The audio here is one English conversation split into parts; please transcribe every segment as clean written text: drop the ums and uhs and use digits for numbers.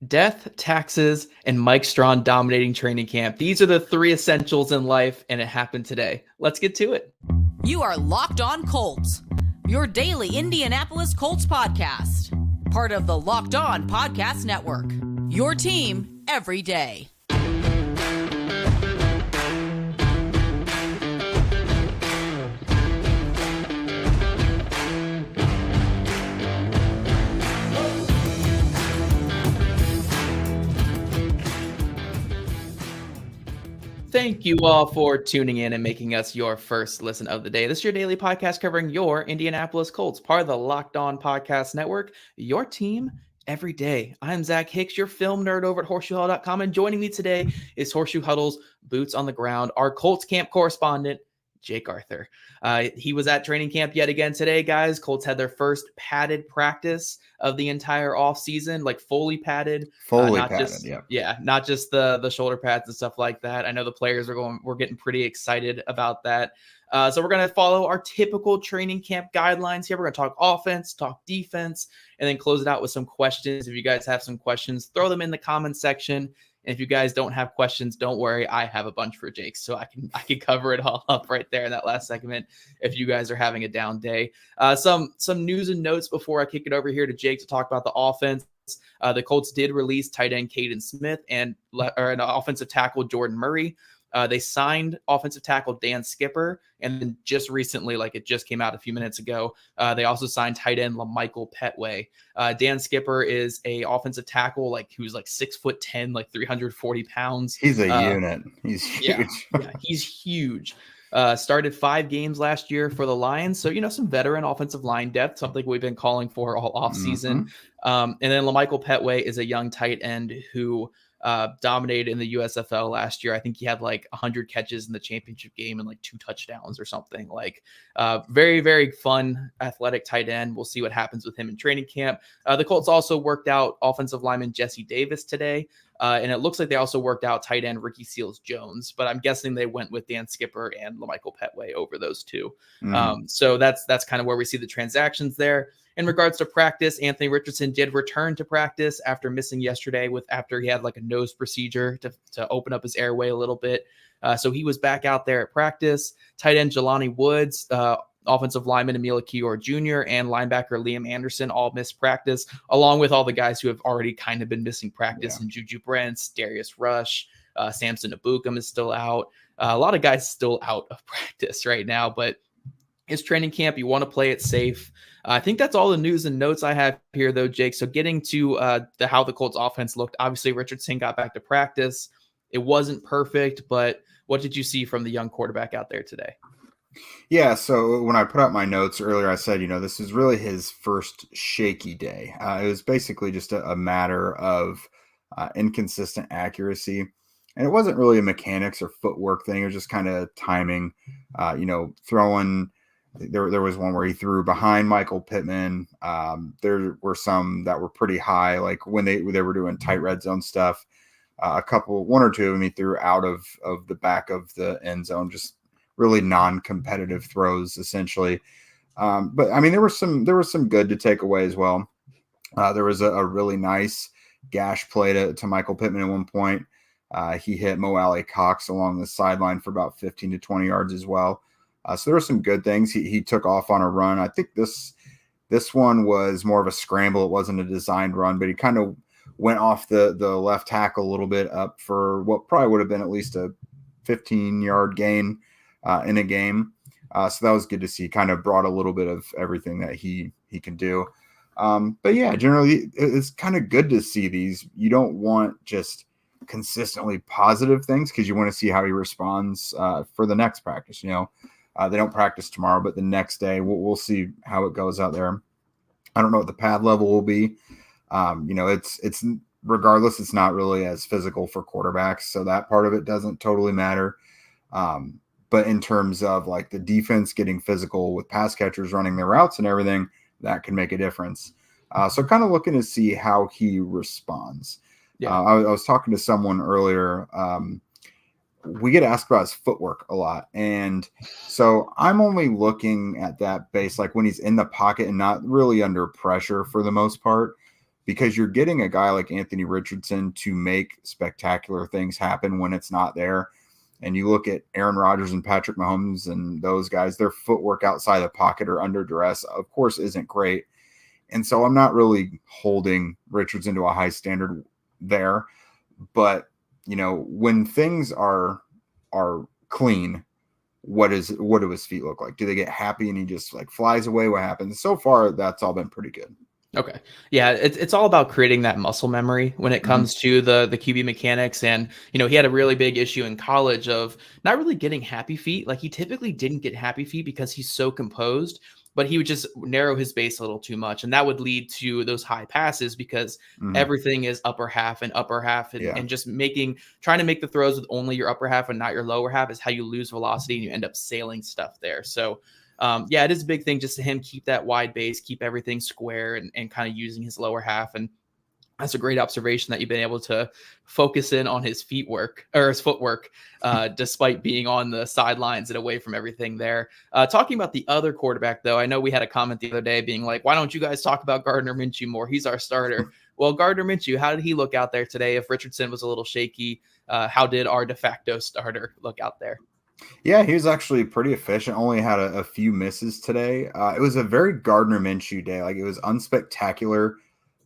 Death, taxes, and Mike Strachan dominating training camp. These are the three essentials in life, and it happened today. Let's get to it. You are Locked On Colts, your daily Indianapolis Colts podcast. Part of the Locked On Podcast Network, your team every day. Thank you all for tuning in and making us your first listen of the day. This is your daily podcast covering your Indianapolis Colts, part of the Locked On Podcast Network, your team every day. I'm Zach Hicks, your film nerd over at horseshoehuddle.com, and joining me today is Horseshoe Huddle's boots on the ground, our Colts camp correspondent, Jake Arthur. He was at training camp yet again today, guys. Colts had their first padded practice of the entire offseason, like fully padded. Not just the shoulder pads and stuff like that. I know the players we're getting pretty excited about that. So we're going to follow our typical training camp guidelines here. We're going to talk offense, talk defense, and then close it out with some questions. If you guys have some questions, throw them in the comments section. And if you guys don't have questions, don't worry. I have a bunch for Jake, so I can cover it all up right there in that last segment if you guys are having a down day. Some news and notes before I kick it over here to Jake to talk about the offense. The Colts did release tight end Caden Smith and an offensive tackle Jordan Murray. They signed offensive tackle Dan Skipper, and then just recently, like it just came out a few minutes ago, they also signed tight end LaMichael Petway. Dan Skipper is a offensive tackle, who's 6'10", 340 pounds. He's a unit. He's huge. He's huge. Started 5 games last year for the Lions, so some veteran offensive line depth, something we've been calling for all offseason. And then LaMichael Petway is a young tight end who dominated in the USFL last year. I think he had 100 catches in the championship game and 2 touchdowns or something. Very, very fun athletic tight end. We'll see what happens with him in training camp. The Colts also worked out offensive lineman Jesse Davis today. And it looks like they also worked out tight end Ricky Seals-Jones, but I'm guessing they went with Dan Skipper and LaMichael Petway over those two. So that's kind of where we see the transactions there. In regards to practice, Anthony Richardson did return to practice after missing yesterday after he had a nose procedure to open up his airway a little bit. So he was back out there at practice. Tight end Jelani Woods, offensive lineman Emil Kior Jr., and linebacker Liam Anderson all missed practice, along with all the guys who have already kind of been missing practice. And Juju Brents, Darius Rush, Samson Abukum is still out. A lot of guys still out of practice right now, but it's training camp. You want to play it safe. I think that's all the news and notes I have here, though, Jake. So getting to how the Colts offense looked, obviously Richardson got back to practice. It wasn't perfect, but what did you see from the young quarterback out there today? Yeah, so when I put out my notes earlier, I said, this is really his first shaky day. It was basically just a matter of inconsistent accuracy. And it wasn't really a mechanics or footwork thing. It was just kind of timing, throwing. There was one where he threw behind Michael Pittman. There were some that were pretty high, like when they were doing tight red zone stuff. One or two of them he threw out of the back of the end zone, just really non-competitive throws essentially. But I mean, there was some good to take away as well. There was a really nice gash play to Michael Pittman at one point. He hit Mo Alley Cox along the sideline for about 15 to 20 yards as well. So there were some good things. He took off on a run. I think this one was more of a scramble. It wasn't a designed run, but he kind of went off the left tackle a little bit up for what probably would have been at least a 15-yard gain in a game. So that was good to see. Kind of brought a little bit of everything that he can do. But yeah, generally it's kind of good to see these. You don't want just consistently positive things because you want to see how he responds for the next practice. They don't practice tomorrow, but the next day we'll see how it goes out there. I don't know what the pad level will be. It's regardless, it's not really as physical for quarterbacks, so that part of it doesn't totally matter. But in terms of the defense getting physical with pass catchers running their routes and everything, that can make a difference. So kind of looking to see how he responds. Yeah. I was talking to someone earlier. We get asked about his footwork a lot. And so I'm only looking at that base, when he's in the pocket and not really under pressure for the most part. because you're getting a guy like Anthony Richardson to make spectacular things happen when it's not there. And you look at Aaron Rodgers and Patrick Mahomes and those guys, their footwork outside the pocket or under duress, of course, isn't great. And so I'm not really holding Richardson to a high standard there. But, when things are clean, what do his feet look like? Do they get happy and he just like flies away? What happens? So far, that's all been pretty good. Okay. Yeah, it's all about creating that muscle memory when it comes to the QB mechanics. And, he had a really big issue in college of not really getting happy feet. Like, he typically didn't get happy feet because he's so composed, but he would just narrow his base a little too much. And that would lead to those high passes because everything is upper half and and just trying to make the throws with only your upper half and not your lower half is how you lose velocity and you end up sailing stuff there. So, it is a big thing just to him keep that wide base, keep everything square and kind of using his lower half. And that's a great observation that you've been able to focus in on his footwork, despite being on the sidelines and away from everything there. Talking about the other quarterback, though, I know we had a comment the other day being like, why don't you guys talk about Gardner Minshew more? He's our starter. Well, Gardner Minshew, how did he look out there today? If Richardson was a little shaky, how did our de facto starter look out there? Yeah, he was actually pretty efficient. Only had a few misses today. It was a very Gardner Minshew day. Like, it was unspectacular,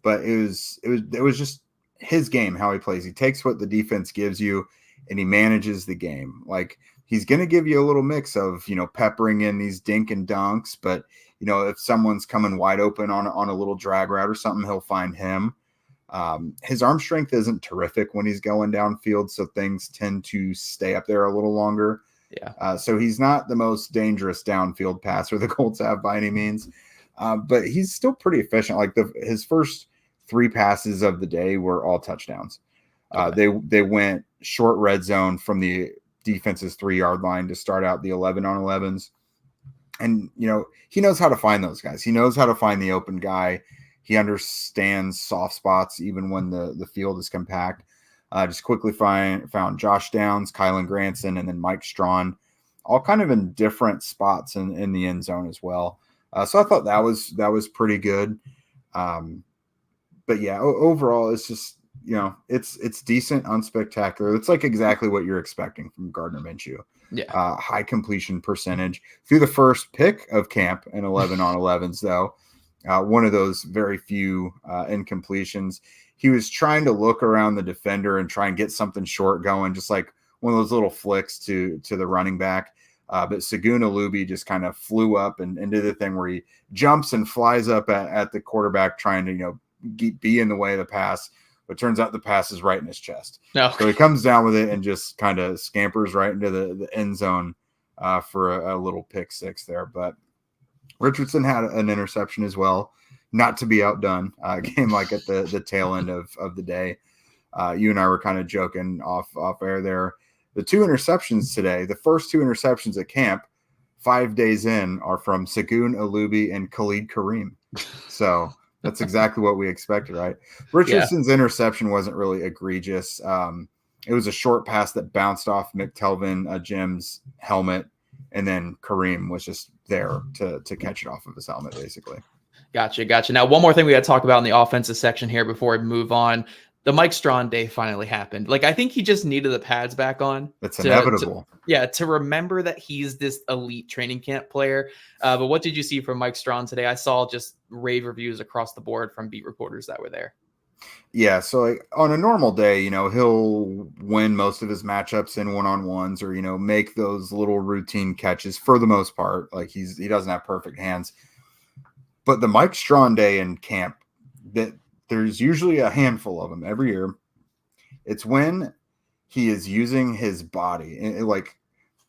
but it was just his game, how he plays. He takes what the defense gives you and he manages the game. Like, he's going to give you a little mix of, peppering in these dink and dunks, but if someone's coming wide open on a little drag route or something, he'll find him. His arm strength isn't terrific when he's going downfield, so things tend to stay up there a little longer. Yeah. So he's not the most dangerous downfield passer the Colts have by any means, but he's still pretty efficient. Like, his first 3 passes of the day were all touchdowns. Okay. They went short red zone from the defense's 3-yard line to start out the 11-on-11s. And, he knows how to find those guys. He knows how to find the open guy. He understands soft spots even when the field is compact. Just quickly found Josh Downs, Kylan Granson, and then Mike Strachan, all kind of in different spots in the end zone as well. So I thought that was pretty good. But yeah, overall, it's just, it's decent, unspectacular. It's like exactly what you're expecting from Gardner Minshew. Yeah. High completion percentage through the first pick of camp in 11-on-11s, though. One of those very few incompletions. He was trying to look around the defender and try and get something short going, just like one of those little flicks to the running back. But Segun Olubi just kind of flew up and did the thing where he jumps and flies up at the quarterback trying to, be in the way of the pass. But turns out the pass is right in his chest. No. So he comes down with it and just kind of scampers right into the end zone for a little pick six there. But Richardson had an interception as well. Not to be outdone, came like at the tail end of the day. You and I were kind of joking off air there. The 2 interceptions today, the first 2 interceptions at camp, 5 days in, are from Segun Olubi and Khalid Kareem. So that's exactly what we expected, right? Richardson's interception wasn't really egregious. It was a short pass that bounced off McTelvin Jim's helmet, and then Kareem was just there to catch it off of his helmet, basically. Gotcha. Now, one more thing we got to talk about in the offensive section here before we move on. The Mike Strachan day finally happened. Like, I think he just needed the pads back on. That's inevitable. To remember that he's this elite training camp player. But what did you see from Mike Strachan today? I saw just rave reviews across the board from beat reporters that were there. Yeah, so like on a normal day, he'll win most of his matchups in one-on-ones or, make those little routine catches for the most part. Like, he doesn't have perfect hands. But the Mike Strachan day in camp, that there's usually a handful of them every year. It's when he is using his body. And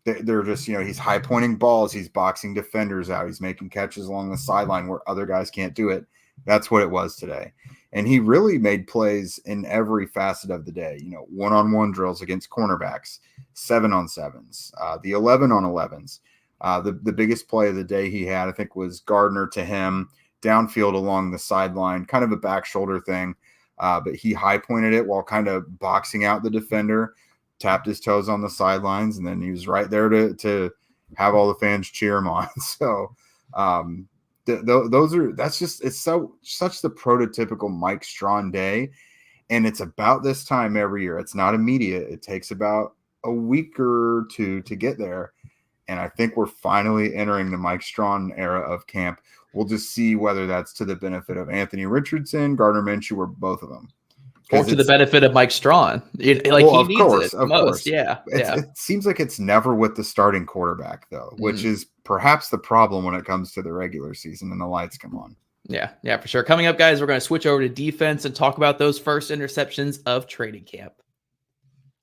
they're just, he's high pointing balls. He's boxing defenders out. He's making catches along the sideline where other guys can't do it. That's what it was today. And he really made plays in every facet of the day. One-on-one drills against cornerbacks, 7-on-7s, the 11-on-11s. The biggest play of the day he had, I think, was Gardner to him downfield along the sideline, kind of a back shoulder thing. But he high pointed it while kind of boxing out the defender, tapped his toes on the sidelines, and then he was right there to have all the fans cheer him on. So such the prototypical Mike Strachan day. And it's about this time every year. It's not immediate. It takes about a week or two to get there. And I think we're finally entering the Mike Strachan era of camp. We'll just see whether that's to the benefit of Anthony Richardson, Gardner Minshew, or both of them. Or to the benefit of Mike Strachan. He needs it most. Yeah. It seems like it's never with the starting quarterback, though, which is perhaps the problem when it comes to the regular season and the lights come on. Yeah, for sure. Coming up, guys, we're going to switch over to defense and talk about those first interceptions of training camp.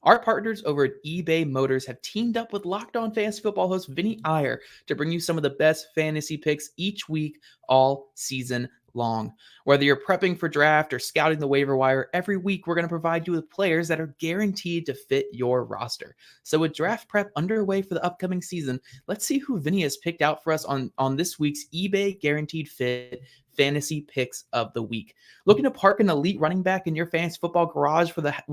Our partners over at eBay Motors have teamed up with Locked On Fantasy Football host Vinny Iyer to bring you some of the best fantasy picks each week, all season long. Whether you're prepping for draft or scouting the waiver wire, every week we're going to provide you with players that are guaranteed to fit your roster. So with draft prep underway for the upcoming season, let's see who Vinny has picked out for us on this week's eBay Guaranteed Fit Fantasy Picks of the Week. Looking to park an elite running back in your fantasy football garage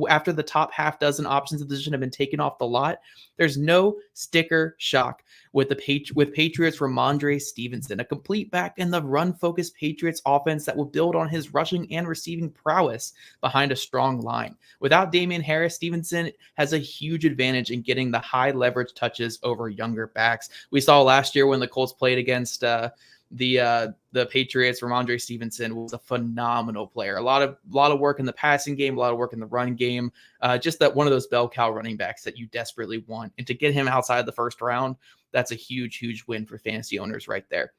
after the top half dozen options of the position have been taken off the lot? There's no sticker shock with Patriots Ramondre Stevenson, a complete back in the run-focused Patriots offense that will build on his rushing and receiving prowess behind a strong line. Without Damian Harris, Stevenson has a huge advantage in getting the high leverage touches over younger backs. We saw last year when the Colts played against the Patriots, Ramondre Stevenson was a phenomenal player. A lot of work in the passing game, a lot of work in the run game. Just that one of those bell cow running backs that you desperately want. And to get him outside the first round, that's a huge win for fantasy owners right there.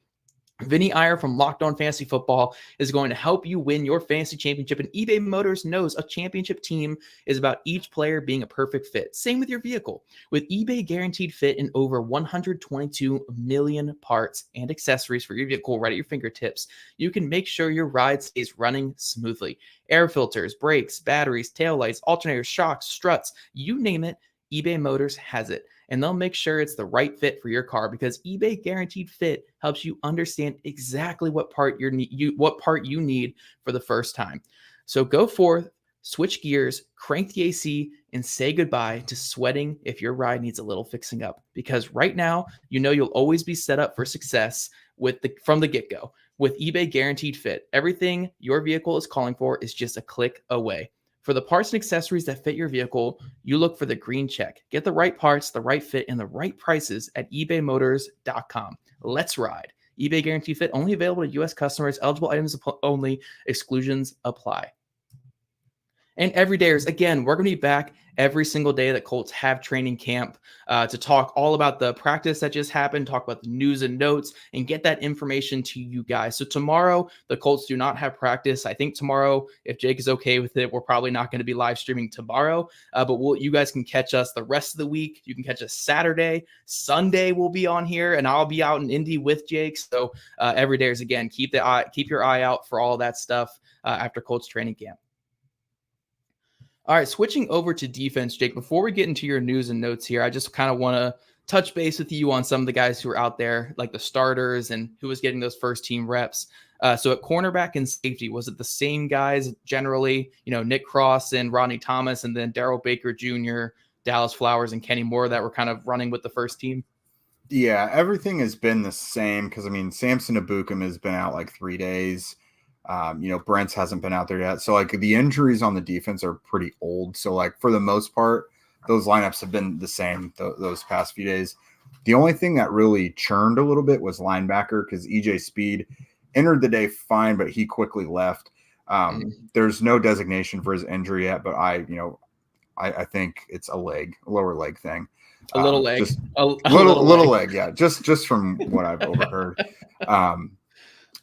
Vinny Iyer from Locked On Fantasy Football is going to help you win your fantasy championship, and eBay Motors knows a championship team is about each player being a perfect fit. Same with your vehicle. With eBay Guaranteed Fit and over 122 million parts and accessories for your vehicle right at your fingertips, you can make sure your ride stays running smoothly. Air filters, brakes, batteries, taillights, alternators, shocks, struts, you name it, eBay Motors has it. And they'll make sure it's the right fit for your car, because eBay Guaranteed Fit helps you understand exactly what part you need for the first time. So go forth, switch gears, crank the AC, and say goodbye to sweating if your ride needs a little fixing up. Because right now, you'll always be set up for success from the get-go. With eBay Guaranteed Fit, everything your vehicle is calling for is just a click away. For the parts and accessories that fit your vehicle, you look for the green check. Get the right parts, the right fit, and the right prices at ebaymotors.com. Let's ride. eBay Guaranteed Fit only available to U.S. customers. Eligible items only. Exclusions apply. And everydayers, again, we're going to be back every single day that Colts have training camp to talk all about the practice that just happened, talk about the news and notes, and get that information to you guys. So tomorrow, the Colts do not have practice. I think tomorrow, if Jake is okay with it, we're probably not going to be live streaming tomorrow, but you guys can catch us the rest of the week. You can catch us Saturday. Sunday we'll be on here, and I'll be out in Indy with Jake. So everydayers, again, keep your eye out for all that stuff after Colts training camp. All right, switching over to defense, Jake, before we get into your news and notes here, I just kind of want to touch base with you on some of the guys who are out there, like the starters and who was getting those first team reps. So at cornerback and safety, was it the same guys generally, Nick Cross and Rodney Thomas, and then Darrell Baker Jr., Dallas Flowers, and Kenny Moore that were kind of running with the first team? Yeah, everything has been the same because, Samson Ebukam has been out like 3 days. Brent's hasn't been out there yet. So the injuries on the defense are pretty old. So for the most part, those lineups have been the same those past few days. The only thing that really churned a little bit was linebacker, because EJ Speed entered the day fine, but he quickly left. There's no designation for his injury yet, but I think it's a lower leg thing. A little leg. Just a little leg. Yeah. Just from what I've overheard.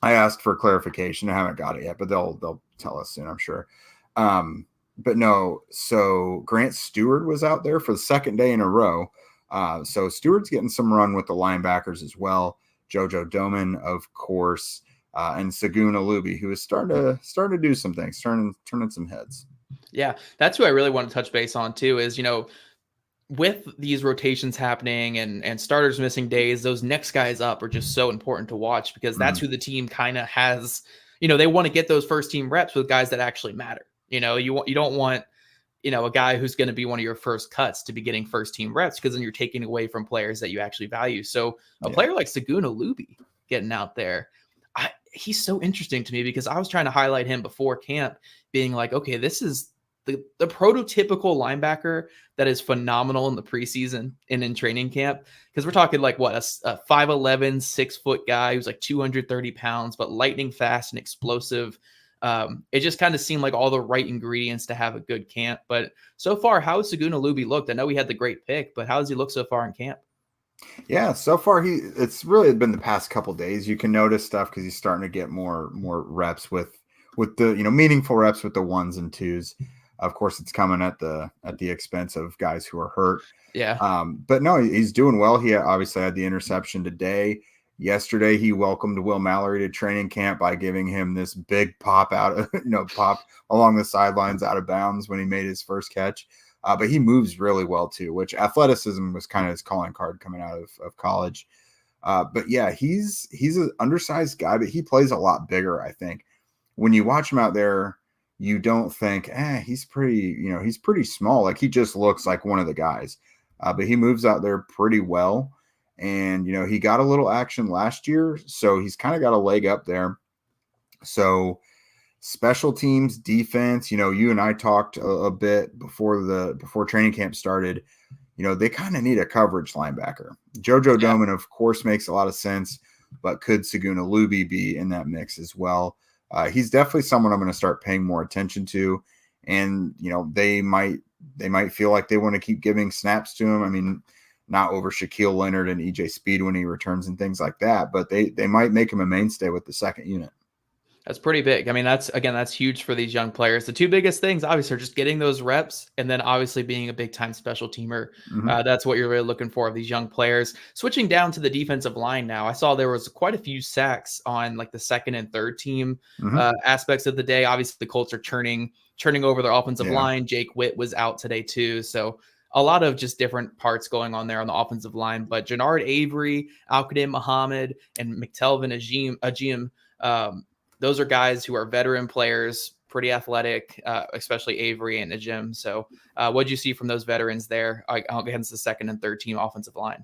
I asked for clarification. I haven't got it yet, but they'll tell us soon, I'm sure. But no, so Grant Stewart was out there for the second day in a row. So Stewart's getting some run with the linebackers as well. Jojo Doman, of course, and Segun Olubi, who is starting to do some things, turning some heads. Yeah, that's who I really want to touch base on too, is, with these rotations happening and starters missing days, those next guys up are just so important to watch, because that's who the team kind of has, they want to get those first team reps with guys that actually matter. You don't want, a guy who's going to be one of your first cuts to be getting first team reps, because then you're taking away from players that you actually value. So a player like Segun Olubi getting out there, he's so interesting to me because I was trying to highlight him before camp, being like, okay, this is the prototypical linebacker that is phenomenal in the preseason and in training camp. Because we're talking like what, a 5'11", 6-foot guy who's like 230 pounds, but lightning fast and explosive. It just kind of seemed like all the right ingredients to have a good camp. But so far, how has Segun Olubi looked? I know he had the great pick, but how does he look so far in camp? Yeah, so far it's really been the past couple days. You can notice stuff because he's starting to get more reps with the meaningful reps with the 1s and 2s. Of course, it's coming at the expense of guys who are hurt. Yeah. But no, he's doing well. He obviously had the interception today. Yesterday, he welcomed Will Mallory to training camp by giving him this big pop pop along the sidelines out of bounds when he made his first catch. But he moves really well too, which athleticism was kind of his calling card coming out of college. But yeah, he's an undersized guy, but he plays a lot bigger. I think when you watch him out there, you don't think, he's pretty small. Like he just looks like one of the guys, but he moves out there pretty well. And, he got a little action last year, so he's kind of got a leg up there. So special teams, defense, you and I talked a bit before training camp started. They kind of need a coverage linebacker. JoJo Doman, of course, makes a lot of sense, but could Segun Olubi be in that mix as well? He's definitely someone I'm going to start paying more attention to. And, they might feel like they want to keep giving snaps to him. I mean, not over Shaquille Leonard and EJ Speed when he returns and things like that, but they might make him a mainstay with the second unit. That's pretty big. I mean, that's huge for these young players. The two biggest things, obviously, are just getting those reps and then obviously being a big-time special teamer. Mm-hmm. That's what you're really looking for of these young players. Switching down to the defensive line now, I saw there was quite a few sacks on like the second and third team aspects of the day. Obviously, the Colts are turning over their offensive line. Jake Witt was out today too, so a lot of just different parts going on there on the offensive line. But Jannard Avery, Al-Qadim Muhammad, and McTelvin Ajim, those are guys who are veteran players, pretty athletic, especially Avery and Ajim. So what did you see from those veterans there against the second and third team offensive line?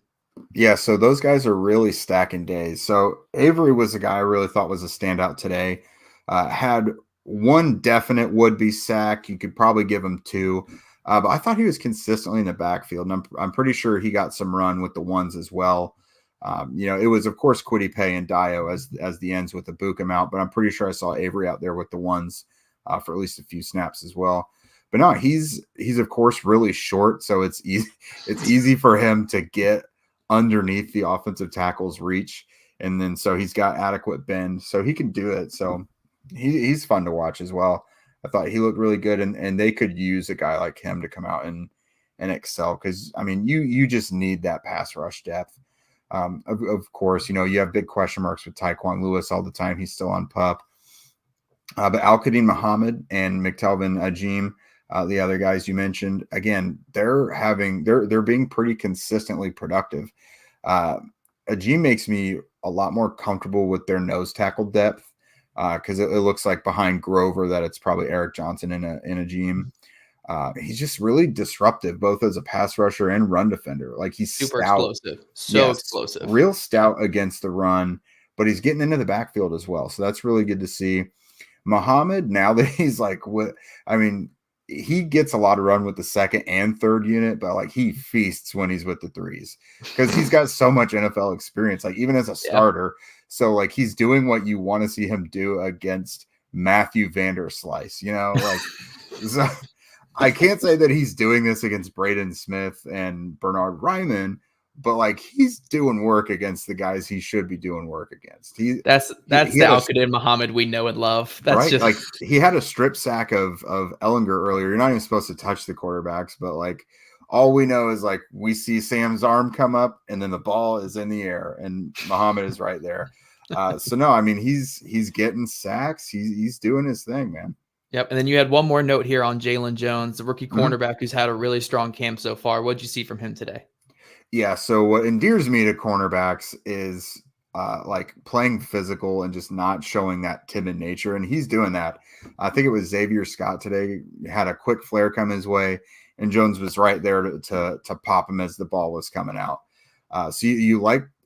Yeah, so those guys are really stacking days. So Avery was a guy I really thought was a standout today. Had one definite would-be sack. You could probably give him two. But I thought he was consistently in the backfield, and I'm pretty sure he got some run with the 1s as well. It was, of course, Kwity Paye and Dio as the ends with the Bukem out, but I'm pretty sure I saw Avery out there with the 1s for at least a few snaps as well. But no, he's of course really short, so it's easy for him to get underneath the offensive tackle's reach, and then so he's got adequate bend, so he can do it. So he's fun to watch as well. I thought he looked really good, and they could use a guy like him to come out and excel because, I mean, you just need that pass rush depth. Of course, you have big question marks with Tyquan Lewis all the time. He's still on PUP. But Al-Qadim Muhammad and McTelvin Ajim, the other guys you mentioned, again, they're being pretty consistently productive. Ajim makes me a lot more comfortable with their nose tackle depth. Because it looks like behind Grover that it's probably Eric Johnson in a Ajim. He's just really disruptive, both as a pass rusher and run defender. Like he's super stout. explosive, explosive, real stout against the run, but he's getting into the backfield as well. So that's really good to see. Muhammad, now that he's he gets a lot of run with the second and third unit, but like he feasts when he's with the 3s because he's got so much NFL experience, like even as a starter. So like he's doing what you want to see him do against Matthew Vanderslice, so I can't say that he's doing this against Braden Smith and Bernard Ryman, but like he's doing work against the guys he should be doing work against. That's the Al-Qadim Muhammad we know and love. That's right. Just like he had a strip sack of Ellinger earlier. You're not even supposed to touch the quarterbacks, but like all we know is like we see Sam's arm come up and then the ball is in the air and Muhammad is right there. So no, I mean he's getting sacks. He's doing his thing, man. Yep. And then you had one more note here on Jalen Jones, the rookie cornerback who's had a really strong camp so far. What'd you see from him today? Yeah. So what endears me to cornerbacks is like playing physical and just not showing that timid nature. And he's doing that. I think it was Xavier Scott today had a quick flare come his way and Jones was right there to pop him as the ball was coming out. So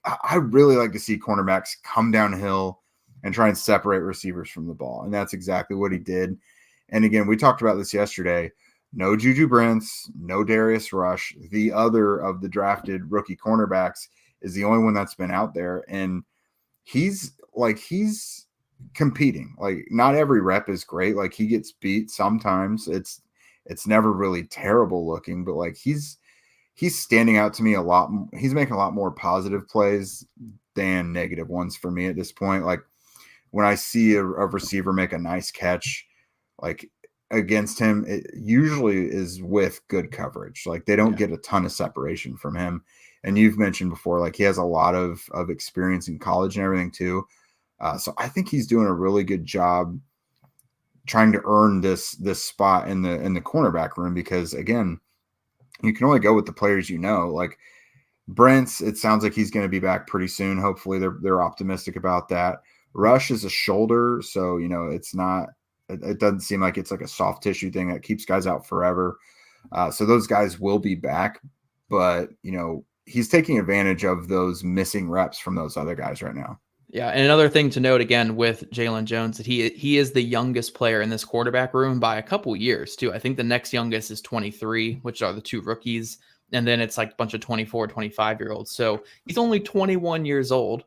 I really like to see cornerbacks come downhill and try and separate receivers from the ball. And that's exactly what he did. And again, we talked about this yesterday. No Juju Brents, no Darius Rush. The other of the drafted rookie cornerbacks is the only one that's been out there. And he's competing. Like, not every rep is great. Like, he gets beat sometimes. It's never really terrible looking, but like he's standing out to me a lot. He's making a lot more positive plays than negative ones for me at this point. Like, when I see a receiver make a nice catch, like against him, it usually is with good coverage. Like, they don't get a ton of separation from him. And you've mentioned before, like, he has a lot of experience in college and everything too. So I think he's doing a really good job trying to earn this spot in the cornerback room, because again, you can only go with the players you know. Like Brent's, it sounds like he's going to be back pretty soon. Hopefully they're optimistic about that. Rush is a shoulder, so it doesn't seem like it's like a soft tissue thing that keeps guys out forever. So those guys will be back, but he's taking advantage of those missing reps from those other guys right now. Yeah, and another thing to note again with Jalen Jones, that he is the youngest player in this quarterback room by a couple years too. I think the next youngest is 23, which are the two rookies, and then it's like a bunch of 24, 25-year-olds. So he's only 21 years old.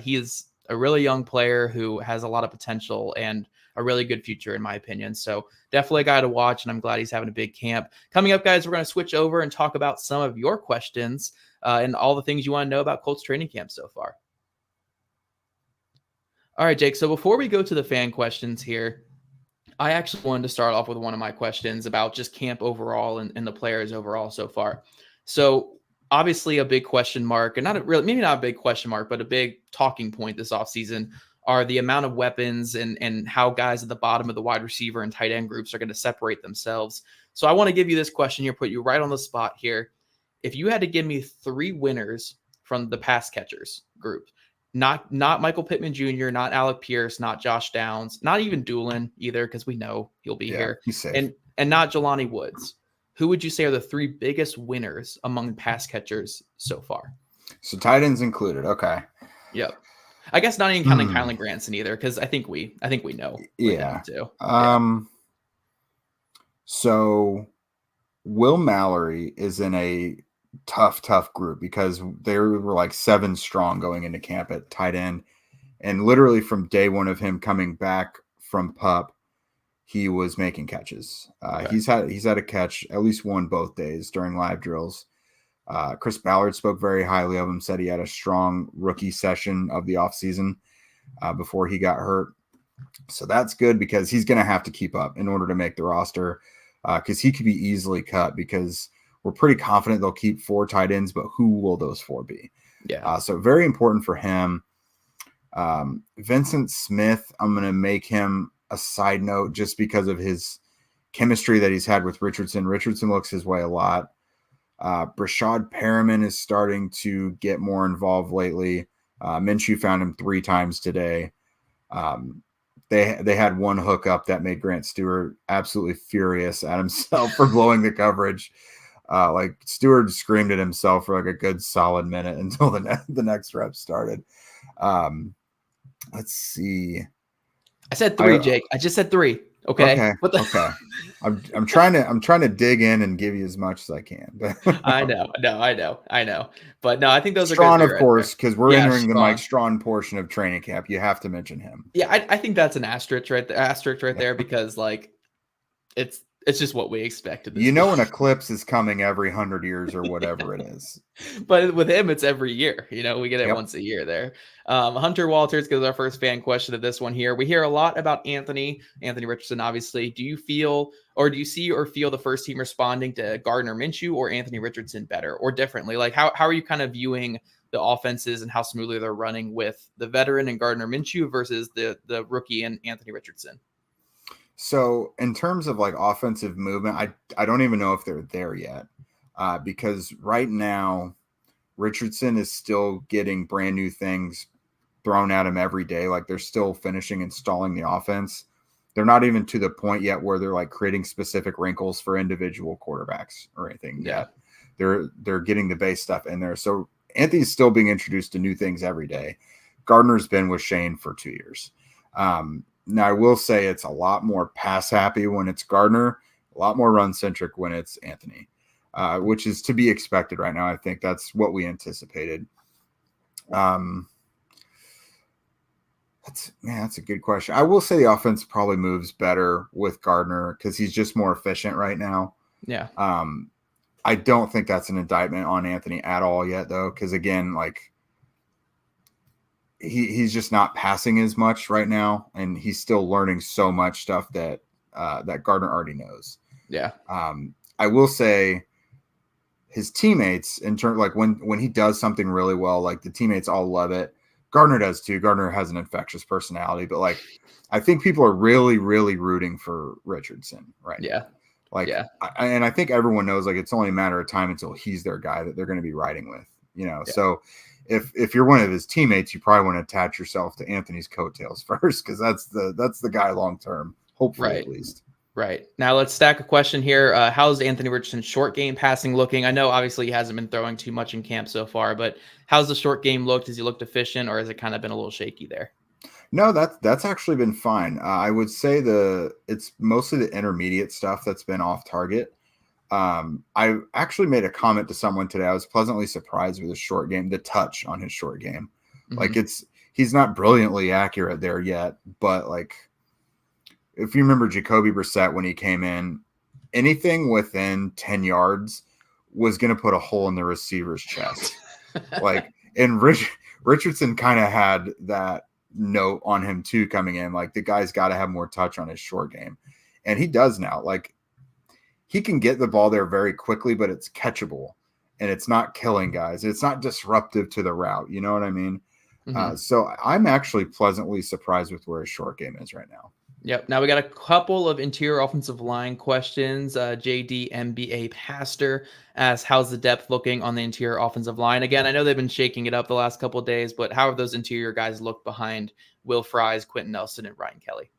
He is a really young player who has a lot of potential and a really good future, in my opinion. So definitely a guy to watch, and I'm glad he's having a big camp. Coming up, guys, we're going to switch over and talk about some of your questions and all the things you want to know about Colts training camp so far. All right, Jake. So before we go to the fan questions here, I actually wanted to start off with one of my questions about just camp overall and the players overall so far. So obviously a big question mark, and maybe not a big question mark, but a big talking point this offseason are the amount of weapons and how guys at the bottom of the wide receiver and tight end groups are going to separate themselves. So I want to give you this question here, put you right on the spot here. If you had to give me 3 winners from the pass catchers group, not Michael Pittman Jr., not Alec Pierce, not Josh Downs, not even Doolin either, because we know he'll be here, he's safe. and not Jelani Woods, who would you say are the 3 biggest winners among pass catchers so far? So tight ends included. Okay. Yep. I guess not even counting Kylan Granson either, because I think we know. Yeah. Too. So Will Mallory is in a tough group because they were like 7 strong going into camp at tight end, and literally from day one of him coming back from PUP, he was making catches. He's had a catch, at least one both days during live drills. Chris Ballard spoke very highly of him, said he had a strong rookie session of the offseason before he got hurt. So that's good, because he's going to have to keep up in order to make the roster, because he could be easily cut, because we're pretty confident they'll keep 4 tight ends, but who will those 4 be? Yeah. So very important for him. Vincent Smith, I'm going to make him a side note just because of his chemistry that he's had with Richardson. Richardson looks his way a lot. Brashad Perriman is starting to get more involved lately. Minshew found him 3 times today. They had one hookup that made Grant Stewart absolutely furious at himself for blowing the coverage. Like Stewart screamed at himself for like a good solid minute until the next rep started. Let's see. I said 3, Jake. I just said 3. Okay. Okay. I'm trying to dig in and give you as much as I can. I know. But no, I think those Strachan, are good. Of course, because we're entering the Mike Strachan portion of training camp. You have to mention him. Yeah, I think that's an asterisk right there, because like it's just what we expected. An eclipse is coming every 100 years or whatever it is. But with him, it's every year. We get it once a year there. Hunter Walters gives our first fan question of this one here. We hear a lot about Anthony Richardson, obviously. Do you see or feel the first team responding to Gardner Minshew or Anthony Richardson better or differently? Like how are you kind of viewing the offenses and how smoothly they're running with the veteran and Gardner Minshew versus the rookie and Anthony Richardson? So in terms of like offensive movement, I don't even know if they're there yet, because right now Richardson is still getting brand new things thrown at him every day. Like they're still installing the offense. They're not even to the point yet where they're like creating specific wrinkles for individual quarterbacks or anything yet. They're getting the base stuff in there. So Anthony's still being introduced to new things every day. Gardner's been with Shane for 2 years. Now, I will say it's a lot more pass happy when it's Gardner, a lot more run centric when it's Anthony, which is to be expected right now. I think that's what we anticipated. That's a good question. I will say the offense probably moves better with Gardner because he's just more efficient right now. Yeah. I don't think that's an indictment on Anthony at all yet, though, because again, like he's just not passing as much right now, and he's still learning so much stuff that Gardner already knows. Yeah. I will say his teammates, in turn, like when he does something really well, like the teammates all love it. Gardner does too. Gardner has an infectious personality, but like I think people are really, really rooting for Richardson right now. Like, and I think everyone knows like it's only a matter of time until he's their guy that they're going to be riding with, you know. Yeah. So if you're one of his teammates, you probably want to attach yourself to Anthony's coattails first, because that's the guy long term, hopefully at least. Right. Now let's stack a question here. How's Anthony Richardson's short game passing looking? I know obviously he hasn't been throwing too much in camp so far, but how's the short game looked? Has he looked efficient, or has it kind of been a little shaky there? No, that's actually been fine. I would say it's mostly the intermediate stuff that's been off target. I actually made a comment to someone today. I was pleasantly surprised with his short game, the touch on his short game. Mm-hmm. Like he's not brilliantly accurate there yet, but like if you remember Jacoby Brissett when he came in, anything within 10 yards was going to put a hole in the receiver's chest. Like, and Richardson kind of had that note on him too coming in. Like the guy's got to have more touch on his short game, and he does now. Like he can get the ball there very quickly, but it's catchable and it's not killing guys. It's not disruptive to the route. You know what I mean? Mm-hmm. So I'm actually pleasantly surprised with where his short game is right now. Yep. Now we got a couple of interior offensive line questions. JD MBA Pastor asks, how's the depth looking on the interior offensive line? Again, I know they've been shaking it up the last couple of days, but how have those interior guys looked behind Will Fries, Quentin Nelson, and Ryan Kelly?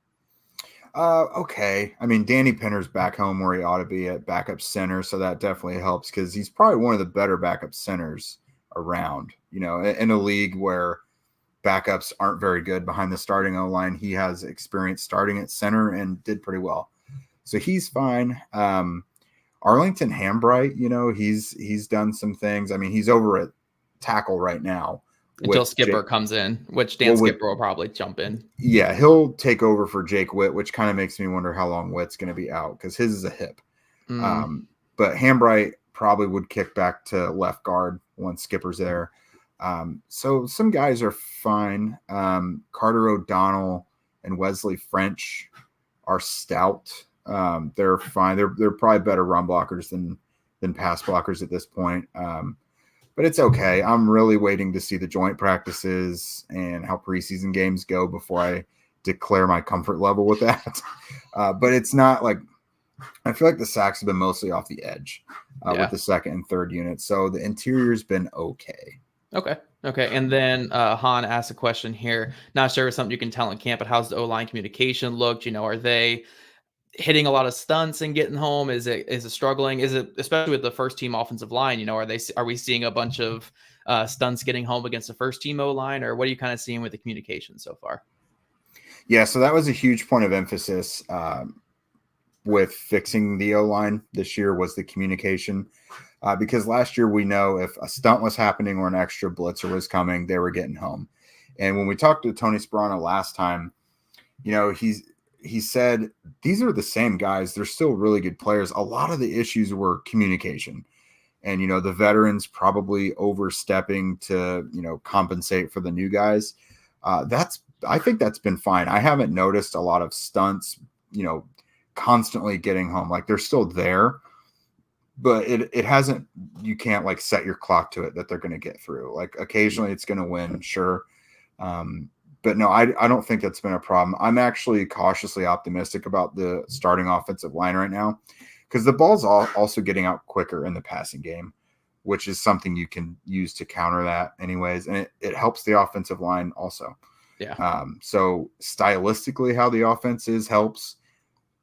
Okay. I mean, Danny Penner's back home where he ought to be at backup center, so that definitely helps because he's probably one of the better backup centers around, you know, in a league where backups aren't very good behind the starting O-line. He has experience starting at center and did pretty well. So he's fine. Arlington Hambright, you know, he's done some things. I mean, he's over at tackle right now. Until Skipper comes in, which Skipper will probably jump in. Yeah, he'll take over for Jake Witt, which kind of makes me wonder how long Witt's going to be out because his is a hip. But Hambright probably would kick back to left guard once Skipper's there. So some guys are fine. Carter O'Donnell and Wesley French are stout. They're fine. They're probably better run blockers than pass blockers at this point. But it's okay. I'm really waiting to see the joint practices and how preseason games go before I declare my comfort level with that. But it's not like I feel like the sacks have been mostly off the edge with the second and third units. So the interior's been okay. Okay. And then Han asked a question here. Not sure if something you can tell in camp, but how's the O-line communication looked? You know, are they hitting a lot of stunts and getting home? Is it struggling? Is it, especially with the first team offensive line, you know, are we seeing a bunch of stunts getting home against the first team O-line, or what are you kind of seeing with the communication so far? Yeah, so that was a huge point of emphasis with fixing the O-line this year was the communication. Because last year we know if a stunt was happening or an extra blitzer was coming, they were getting home. And when we talked to Tony Sperano last time, you know, he said these are the same guys. They're still really good players. A lot of the issues were communication. And, you know, the veterans probably overstepping to, you know, compensate for the new guys. I think that's been fine. I haven't noticed a lot of stunts, you know, constantly getting home. Like they're still there. But it hasn't, you can't like set your clock to it that they're going to get through. Like occasionally it's going to win, sure. But no, I don't think that's been a problem. I'm actually cautiously optimistic about the starting offensive line right now because the ball's also getting out quicker in the passing game, which is something you can use to counter that anyways. And it helps the offensive line also. Yeah. So stylistically how the offense is helps.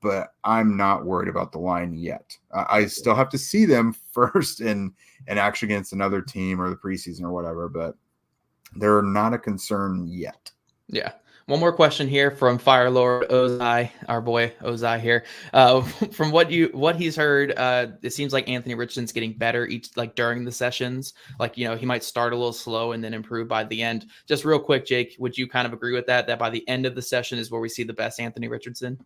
But I'm not worried about the line yet. I still have to see them first in action against another team or the preseason or whatever. But they're not a concern yet. Yeah. One more question here from Fire Lord Ozai, our boy Ozai here. From what he's heard, it seems like Anthony Richardson's getting better during the sessions. Like, he might start a little slow and then improve by the end. Just real quick, Jake, would you kind of agree with that by the end of the session is where we see the best Anthony Richardson?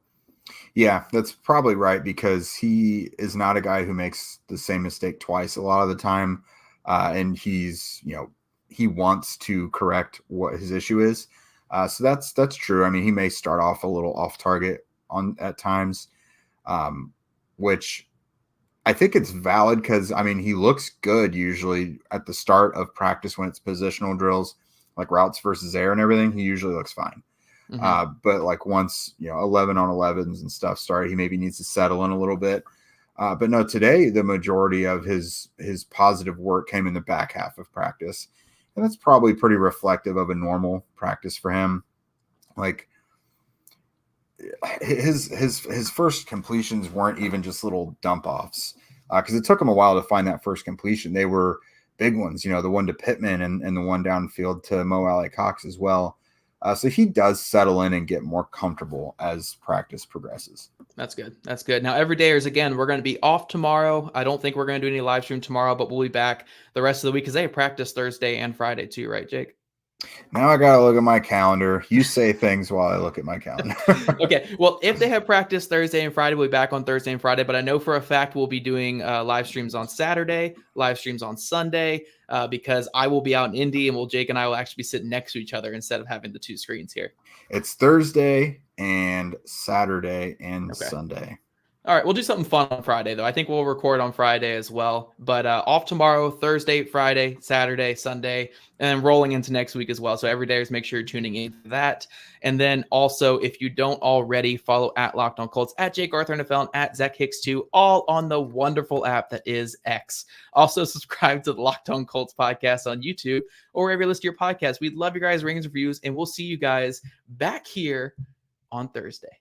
Yeah, that's probably right, because he is not a guy who makes the same mistake twice a lot of the time. And he's, he wants to correct what his issue is. So that's true. I mean, he may start off a little off target at times, which I think it's valid because, I mean, he looks good usually at the start of practice when it's positional drills, like routes versus air and everything. He usually looks fine. But like once, 11 on 11s and stuff started, he maybe needs to settle in a little bit. But no, today, the majority of his positive work came in the back half of practice. And that's probably pretty reflective of a normal practice for him. Like his first completions weren't even just little dump offs, because it took him a while to find that first completion. They were big ones, the one to Pittman and the one downfield to Mo Alley Cox as well. So he does settle in and get more comfortable as practice progresses. That's good. That's good. Now, everydayers, again, we're going to be off tomorrow. I don't think we're going to do any live stream tomorrow, but we'll be back the rest of the week because they have practice Thursday and Friday too, right, Jake? Now I got to look at my calendar. You say things while I look at my calendar. Okay. Well, if they have practice Thursday and Friday, we'll be back on Thursday and Friday. But I know for a fact we'll be doing live streams on Saturday, live streams on Sunday, because I will be out in Indy, and Jake and I will actually be sitting next to each other instead of having the two screens here. It's Thursday and Saturday and Sunday. All right, we'll do something fun on Friday, though. I think we'll record on Friday as well. But off tomorrow, Thursday, Friday, Saturday, Sunday, and then rolling into next week as well. So every day, just make sure you're tuning in for that. And then also, if you don't already, follow at Locked On Colts, at Jake Arthur NFL, and at Zach Hicks 2, all on the wonderful app that is X. Also, subscribe to the Locked On Colts podcast on YouTube or wherever you listen to your podcast. We'd love your guys' ratings and reviews, and we'll see you guys back here on Thursday.